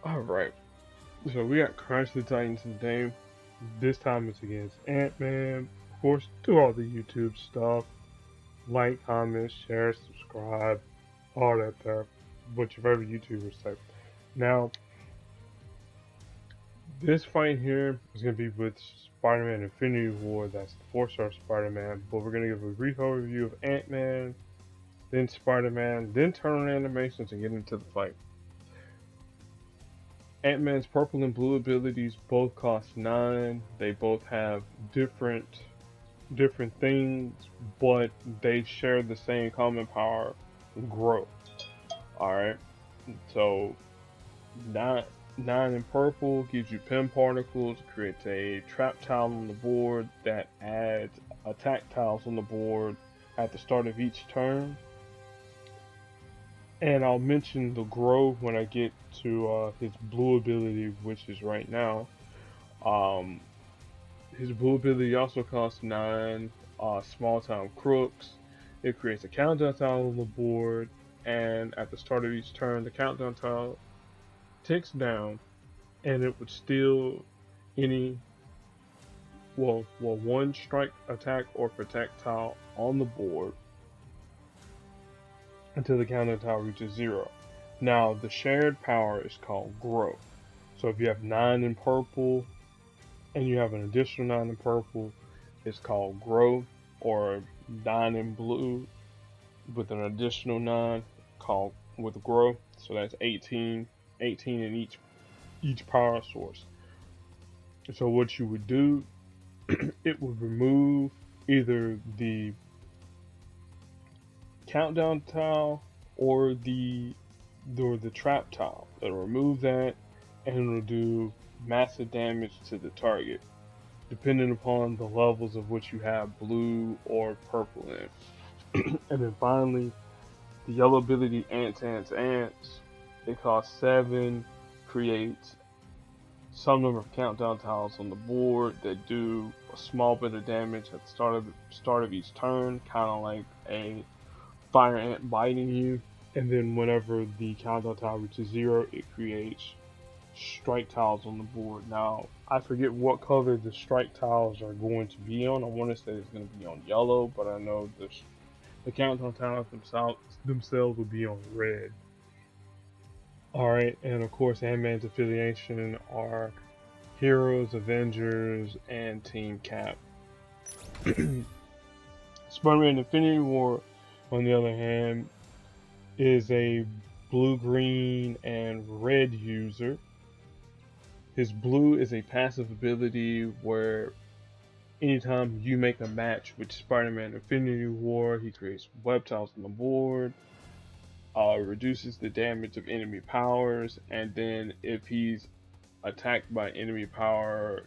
Alright, so we got Crash the Titans today. This time it's against Ant-Man. Of course, do all the YouTube stuff. Like, comment, share, subscribe, all that stuff. What your favorite YouTubers say. Now, this fight here is going to be with Spider-Man Infinity War. That's the 4-star Spider-Man. But we're going to give a brief overview of Ant-Man, then Spider-Man, then turn on animations and get into the fight. Ant-Man's purple and blue abilities both cost 9. They both have different things, but they share the same common power, growth. Alright. So nine in purple gives you pin particles, creates a trap tile on the board that adds attack tiles on the board at the start of each turn. And I'll mention the grow when I get to his blue ability, which is right now. Um, his blue ability also costs 9 small town crooks. It creates a countdown tile on the board, and at the start of each turn, the countdown tile ticks down, and it would steal any one strike, attack, or protect tile on the board until the countdown tile reaches 0. Now, the shared power is called grow. So if you have 9 in purple and you have an additional 9 in purple, it's called grow, or 9 in blue with an additional 9 called with grow. So that's 18 in each power source. So what you would do, it would remove either the countdown tile or the trap tile. It'll remove that and it'll do massive damage to the target, depending upon the levels of which you have blue or purple in. And then finally, the yellow ability Ants, Ants, Ants. It costs 7, creates some number of countdown tiles on the board that do a small bit of damage at the start of each turn, kind of like a fire ant biting you. And then whenever the countdown tile reaches 0, it creates strike tiles on the board. Now, I forget what color the strike tiles are going to be on. I want to say it's going to be on yellow, but I know the countdown tiles themselves will be on red. Alright, and of course, Ant-Man's affiliation are Heroes, Avengers, and Team Cap. Spider-Man Infinity War, on the other hand, is a blue, green, and red user. His blue is a passive ability where anytime you make a match with Spider-Man Infinity War, he creates web tiles on the board, reduces the damage of enemy powers, and then if he's attacked by enemy power,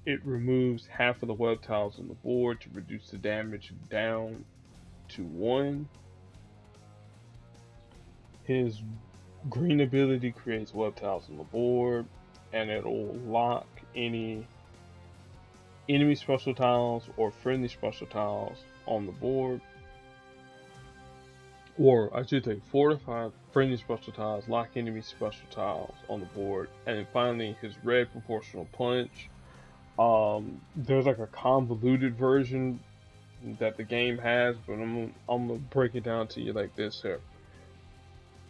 it removes half of the web tiles on the board to reduce the damage down to 1. His green ability creates web tiles on the board, and it'll lock any enemy special tiles or friendly special tiles on the board. Or I should say 4 to 5 friendly special tiles, lock enemy special tiles on the board. And then finally his red proportional punch. There's like a convoluted version that the game has, but I'm gonna break it down to you like this here.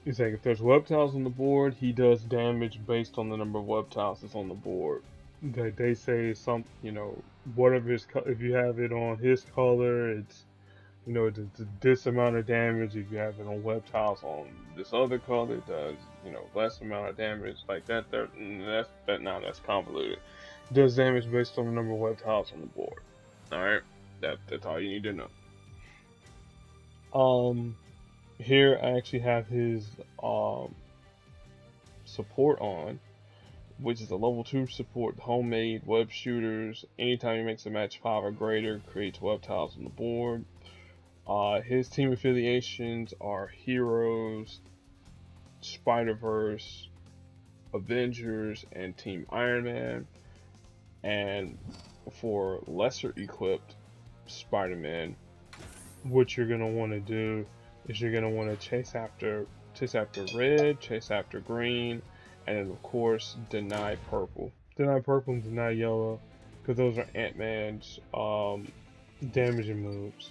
It's like if there's web tiles on the board, he does damage based on the number of web tiles that's on the board. They say some, whatever if you have it on his color, it's this amount of damage. If you have it on web tiles on this other color, it does less amount of damage. Like that. That's convoluted. It does damage based on the number of web tiles on the board. All right, that's all you need to know. Here I actually have his support on, which is a level 2 support, homemade web shooters. Anytime he makes a match 5 or greater, creates web tiles on the board. His team affiliations are Heroes, Spider-Verse, Avengers, and Team Iron Man. And for lesser equipped Spider-Man, what you're gonna want to do is you're gonna want to chase after red, chase after green, and then of course deny purple. Deny purple and deny yellow, because those are Ant-Man's damaging moves.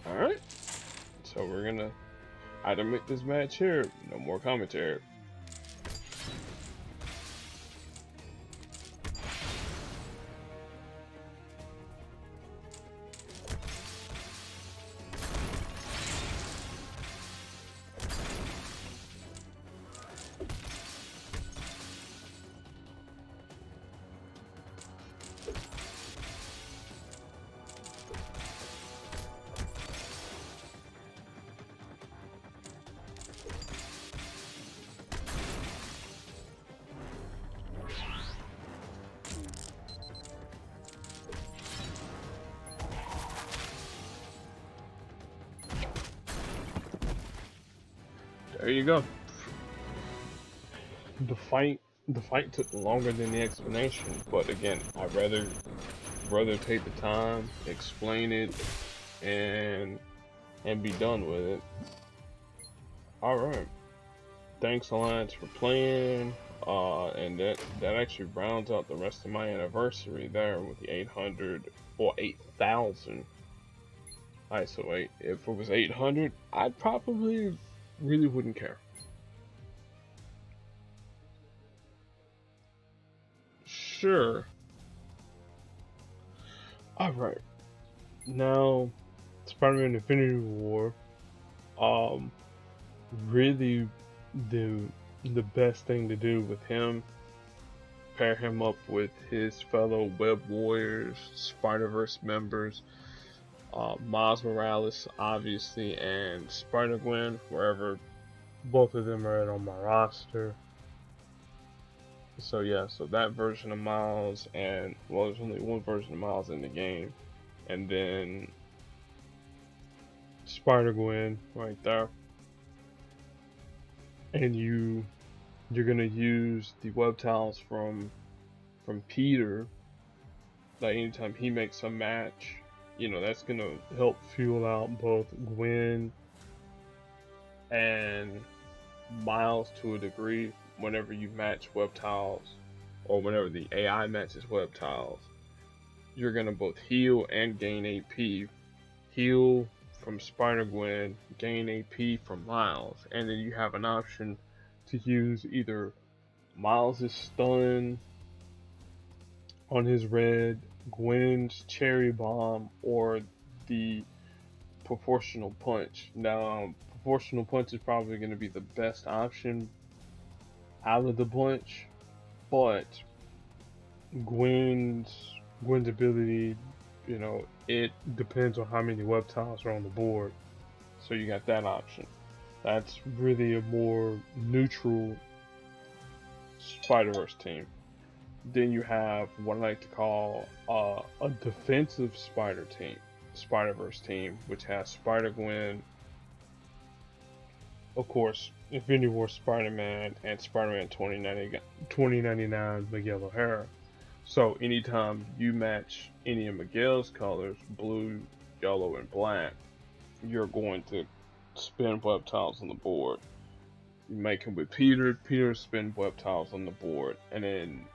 Alright, so we're gonna either make this match here, no more commentary. There you go. The fight took longer than the explanation, but again, I'd rather take the time, explain it, and be done with it. Alright. Thanks Alliance for playing. And that actually rounds out the rest of my anniversary there with the 800 or 8,000. Alright, so wait, if it was 800, I'd probably really wouldn't care. Sure. Alright. Now, Spider-Man Infinity War, um, really the best thing to do with him, pair him up with his fellow Web Warriors, Spider-Verse members, Miles Morales, obviously, and Spider-Gwen, wherever both of them are at on my roster. So yeah, so that version of Miles, and well, there's only one version of Miles in the game, and then Spider-Gwen right there, and you're gonna use the web tiles from Peter. Like anytime he makes a match, you know, that's gonna help fuel out both Gwen and Miles to a degree. Whenever you match web tiles, or whenever the AI matches web tiles, you're gonna both heal and gain AP. Heal from Spider-Gwen, gain AP from Miles, and then you have an option to use either Miles' stun on his red, Gwen's cherry bomb, or the proportional punch. Now, proportional punch is probably going to be the best option out of the bunch, but Gwen's ability, you know, it depends on how many web tiles are on the board. So you got that option. That's really a more neutral Spider-Verse team. Then you have what I like to call a defensive Spider-Verse team, which has Spider-Gwen, of course, Infinity War Spider-Man, and Spider-Man 2099 Miguel O'Hara. So anytime you match any of Miguel's colors, blue, yellow, and black, you're going to spin web tiles on the board. You make him with Peter spin web tiles on the board, and then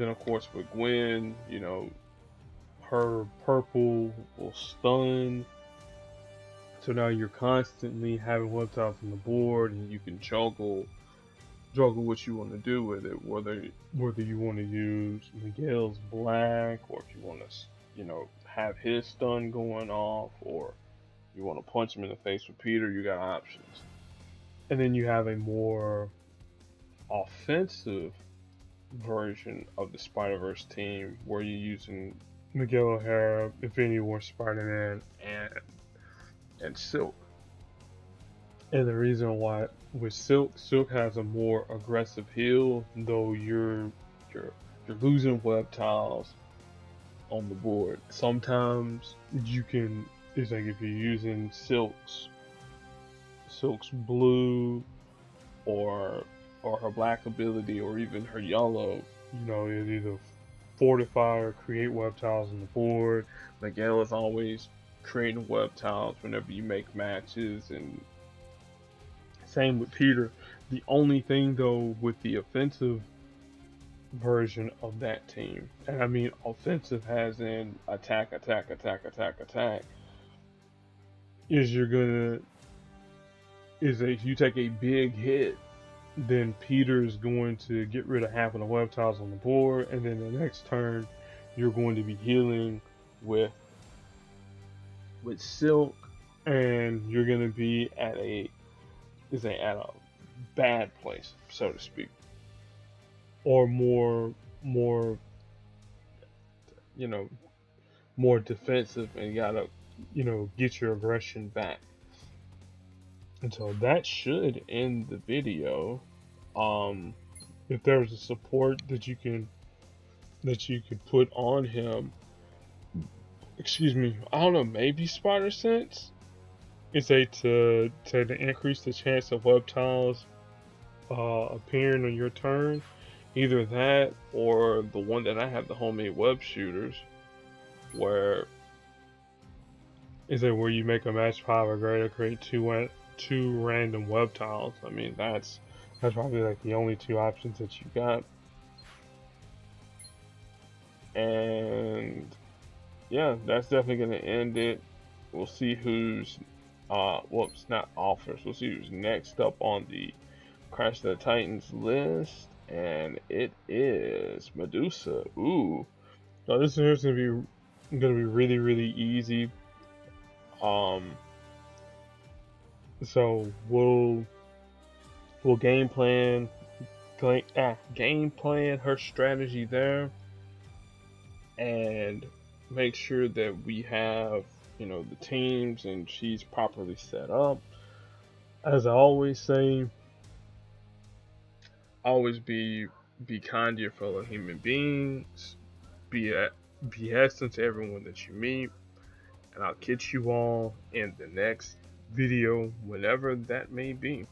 of course with Gwen, you know, her purple will stun. So now you're constantly having web tiles on the board, and you can juggle what you want to do with it. Whether you want to use Miguel's black, or if you want to, you know, have his stun going off, or you want to punch him in the face with Peter. You got options. And then you have a more offensive version of the Spider-Verse team where you're using Miguel O'Hara, Infinity War Spider-Man, and Silk. And the reason why with Silk has a more aggressive heal, though you're losing web tiles on the board. Sometimes you can, it's like if you're using Silk's blue or her black ability, or even her yellow, you know, it either fortify or create web tiles on the board. Miguel is always creating web tiles whenever you make matches, and same with Peter. The only thing though with the offensive version of that team, and I mean offensive as in attack, attack, attack, attack, attack, is you're gonna is that if you take a big hit, then Peter's going to get rid of half of the web tiles on the board, and then the next turn you're going to be healing with silk, and you're going to be at a bad place, so to speak, or more you know more defensive, and you gotta get your aggression back. And so that should end the video. Um, if there's a support that you can put on him, excuse me, I don't know, maybe Spider Sense. Is a to increase the chance of web tiles appearing on your turn. Either that or the one that I have, the homemade web shooters, where where you make a match 5 or greater, create two random web tiles. I mean that's probably like the only two options that you got. And yeah, that's definitely gonna end it. We'll see who's whoops, not offers. We'll see who's next up on the Crash the Titans list, and it is Medusa. Ooh, so this is gonna be really really easy. So we'll game plan her strategy there, and make sure that we have the teams and she's properly set up. As I always say, always be kind to your fellow human beings. Be excellent to everyone that you meet, and I'll catch you all in the next video, whenever that may be.